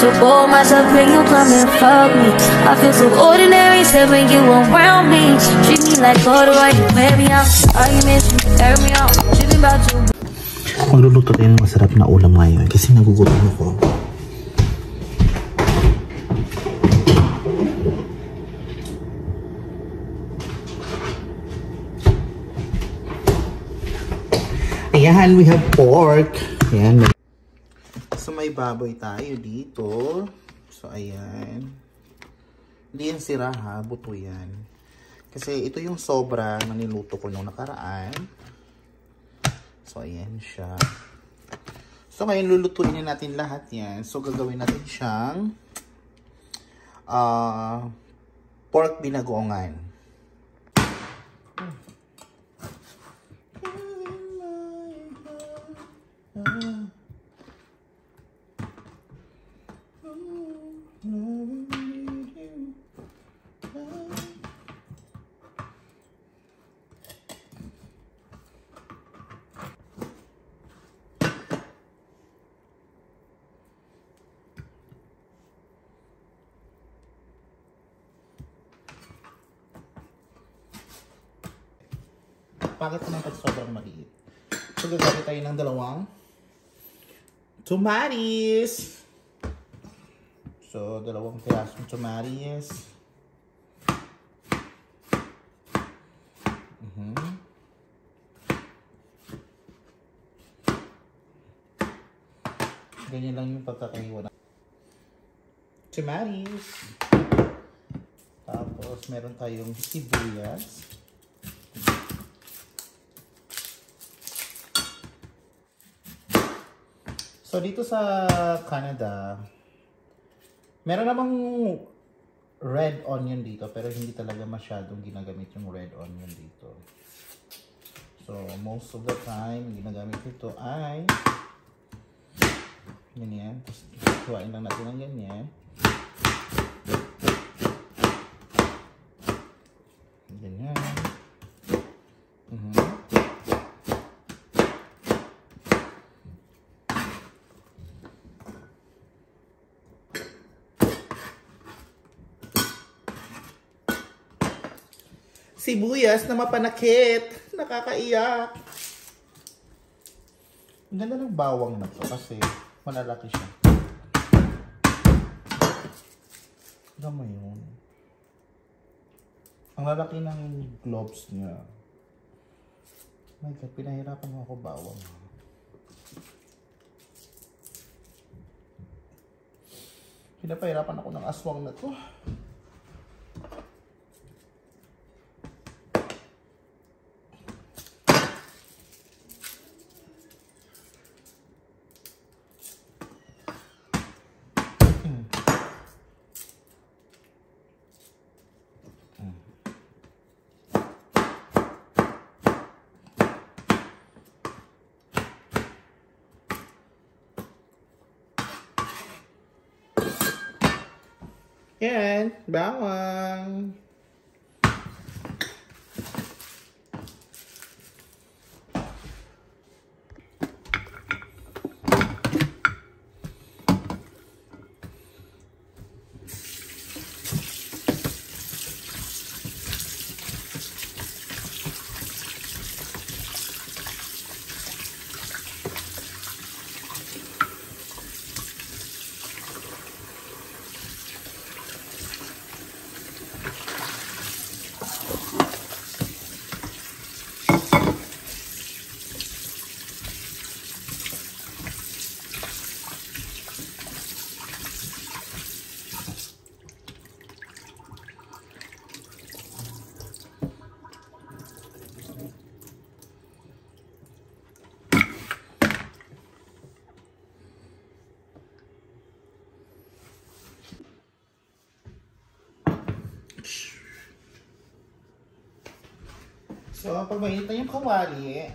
so bold myself when you come and fuck me. I feel so ordinary, said when you around me. Treat me like water while you wear me out. Arguments, you tear me out. Tripping about you. Magluluto tayo ng masarap na ulam ngayon kasi nagugutom ako. Ayan, we have pork. Ayan. So, may baboy tayo dito. So, ayan. Hindi yan sira ha. Buto yan. Kasi ito yung sobra na niluto ko nung nakaraan. So, ayan siya. So, ngayon lulutuin na natin lahat yan. So, gagawin natin siyang pork binagoongan. Bakit naman pag sobrang maliit? So, gagamit tayo ng dalawang tomatis. So, dalawang pirasong tomatis. Ganyan lang yung pagkakahiwa na tomatis. Tapos, meron tayong sibuyas. So, dito sa Canada, meron namang red onion dito, pero hindi talaga masyadong ginagamit yung red onion dito. So, most of the time, ginagamit ito ay ganyan. Tapos, kuhain lang natin ng ganyan. Ganyan. Sibuyas na mapanakit. Nakakaiyak. Ang ganda ng bawang na to kasi malalaki siya. Alam mo yun. Ang lalaki ng gloves niya. My God, pinahirapan mo ako bawang. Pinapahirapan ako ng aswang na to. Yan, bawang. So, pag mainit na yung kawali,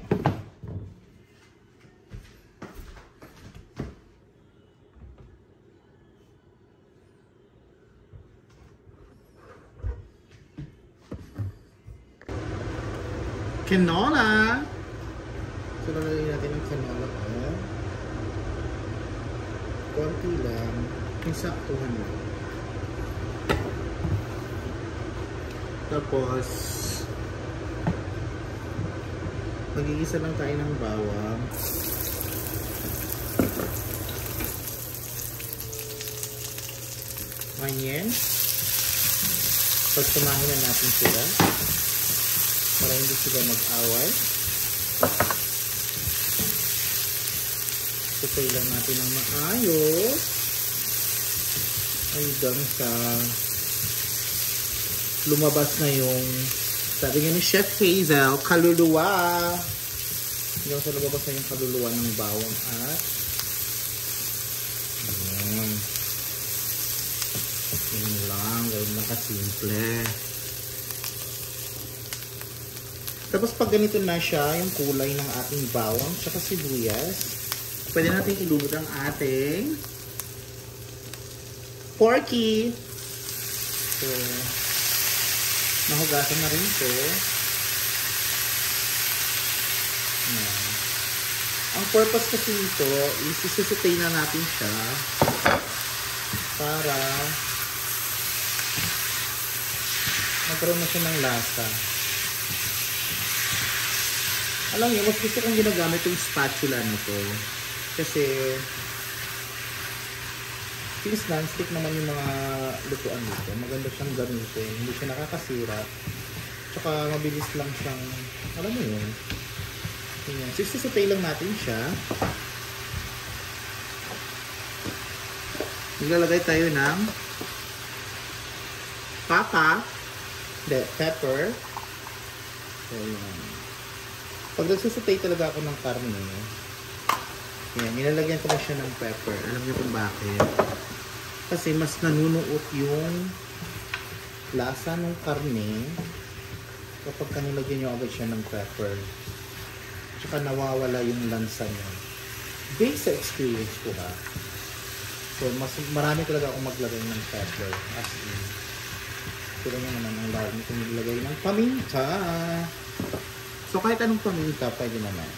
canola. So, lalagyan natin ng canola. Konti lang. Insaktuhan mo. Tapos, magigisa lang tayo ng bawang. Onion. Pagsamahin na natin sila para hindi sila mag-away. Tutay lang natin ng maayos hanggang sa lumabas na yung, sabi nga ni Chef Hazel, kaluluwa. Hanggang sa lumabas na yung kaluluwa ng bawang at ayan. Yun lang, gawin lang kasimple. Tapos pag ganito na siya, yung kulay ng ating bawang tsaka sibuyas, pwede natin ilunod ang ating porky. So, nahugasan na rin ito. Ayan. Ang purpose kasi nito is isusutay na natin siya para magkaroon na siya ng lasa. Alam niyo, mas gusto kong ginagamit yung spatula nito. Kasi since non-stick naman yung mga lutuan nito, maganda siyang gamitin. Hindi siya nakakasira. Tsaka mabilis lang siyang, alam mo yun. Ganyan. Susutay lang natin siya. Nilalagay tayo ng pepper. So, yan. Pag nagsusutay talaga ako ng karne, yan, nilalagyan ko na siya ng pepper. Alam niyo kung bakit? Kasi mas nanunuot yung lasa ng karne kapag nilagyan niyo agad siya ng pepper. Tsaka nawawala yung lansa niya. Based sa experience ko ha. So, mas marami talaga akong maglagay ng pepper. As in, sila nyo naman ang lagi kong maglagay ng paminta. So, kahit anong paminta, pwede naman.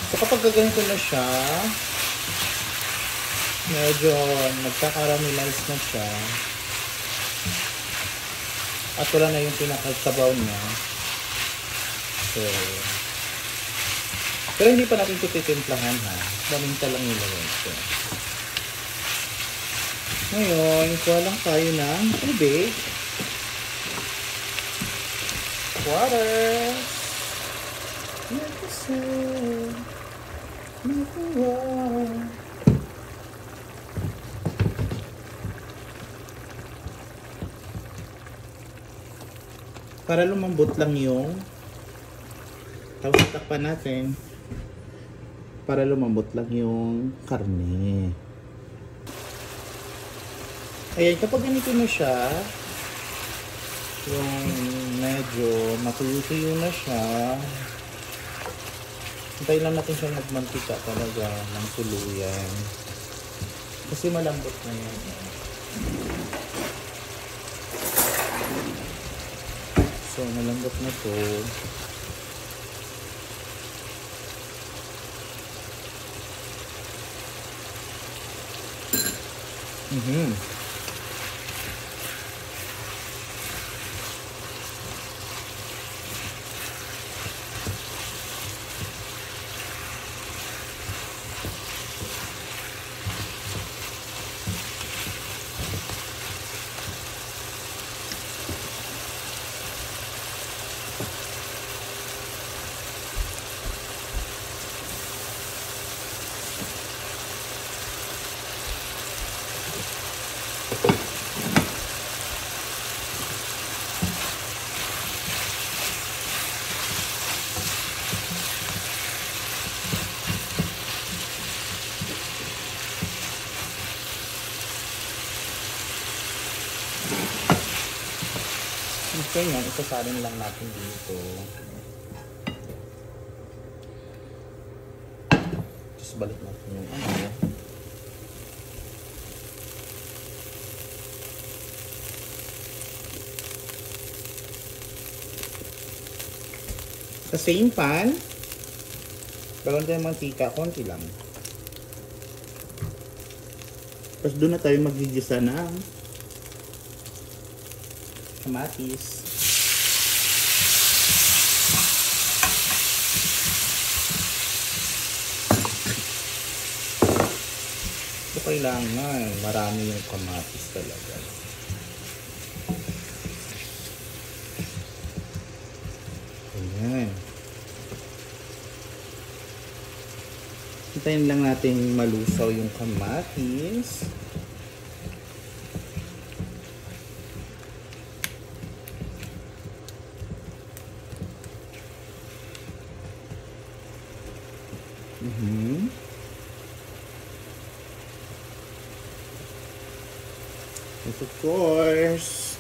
So, kapag gaganito na siya, medyo nagka-caramelize na siya, at wala na yung pinakasabaw niya. So, pero hindi pa natin ito titimplahan ha. Paminta lang nilagay ito. Ngayon, kuha lang tayo ng tubig. Water. Para lumambot lang yung, tapos takpan natin para lumambot lang yung karne. Ayan, kapag ganito na siya, yung medyo matuyo-tuyo na siya, hintayin lang natin siya magmantika talaga ng tuluyan. Kasi malambot na yan. So, malambot na to. Okay, yan. Isasalin lang natin dito. Tapos balik natin yung ano. Sa same pan, Pero hindi yung mantika, konti lang. Tapos doon na tayo magigisa ng kamatis. So, kailangan marami yung kamatis talaga. Ayan. Hintayin lang natin malusaw yung kamatis. And of course,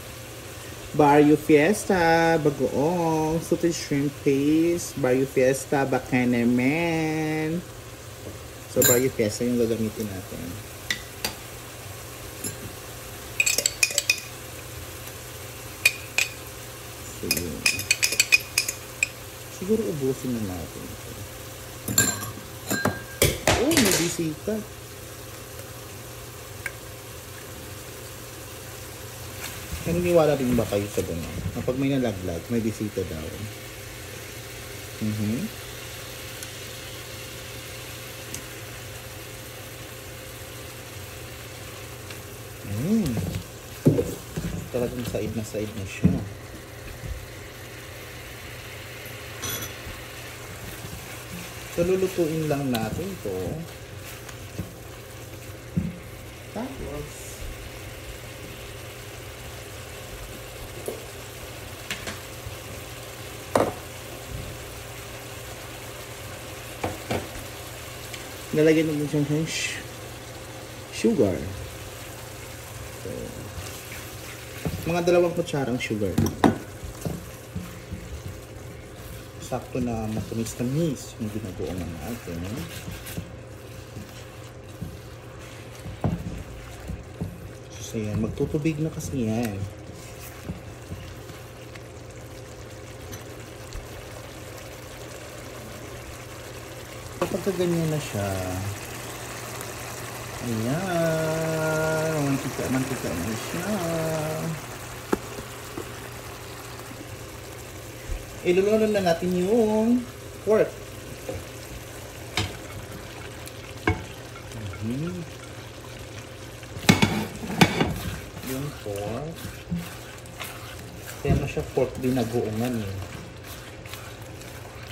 Barrio Fiesta, bagoong, salted shrimp paste, Barrio Fiesta, baka naman. So, Barrio Fiesta yung gagamitin natin. So, yun. Siguro ubusin na natin ito. Oh, may bisita. Naniniwala rin ba kayo sa gano'n? Kapag may nalaglag, may bisita daw. Talagang side na siya. So, lulutuin lang natin to. Tapos, nalagyan natin siyang sugar. So, mga 2 kutsarang sugar. Sakto na matumis-tamis yung ginagawa natin. So, yan. Magtutubig na kasi yan. Kapag ganyan na siya, ayan, mantika na siya. Iluluto na natin yung pork. Yung pork. Kaya na siya pork binagoongan eh.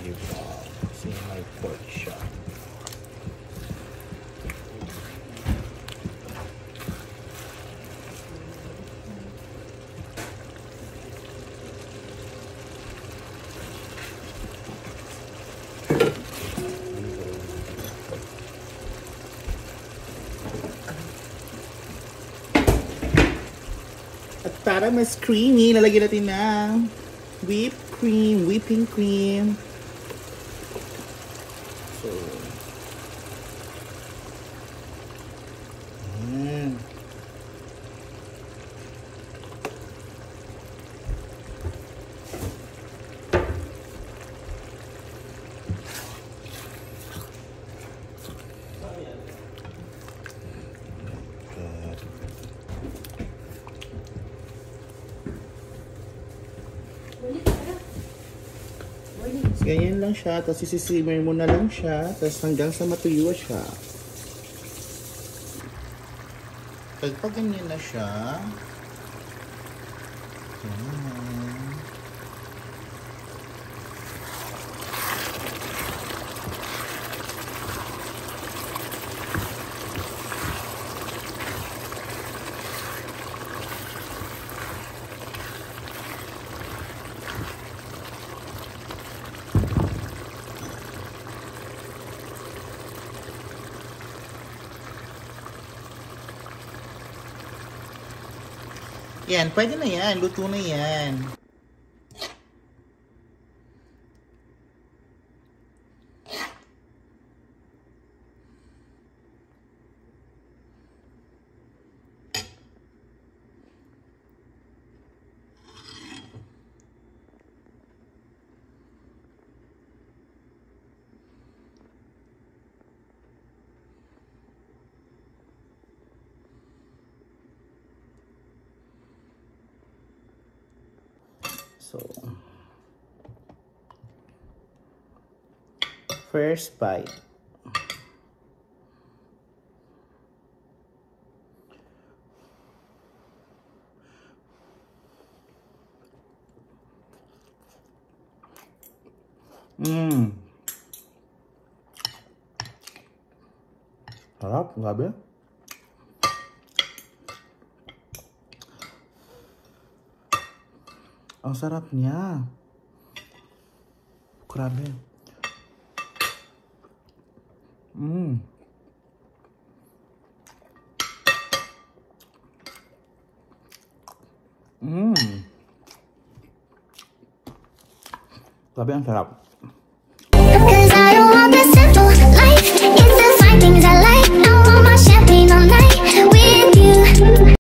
Diba? Kasi may pork siya. At para mas creamy, lalagyan natin ng whipping cream. So, ayan. Ganyan lang siya, tapos isisimmer mo na lang siya, tapos hanggang sa matuyo siya. Pag ganyan na siya, yan, pwede na yan, luto na yan. So, first bite. Sarap, grabe. Ang sarap niya. Grabe. Grabe, ang sarap.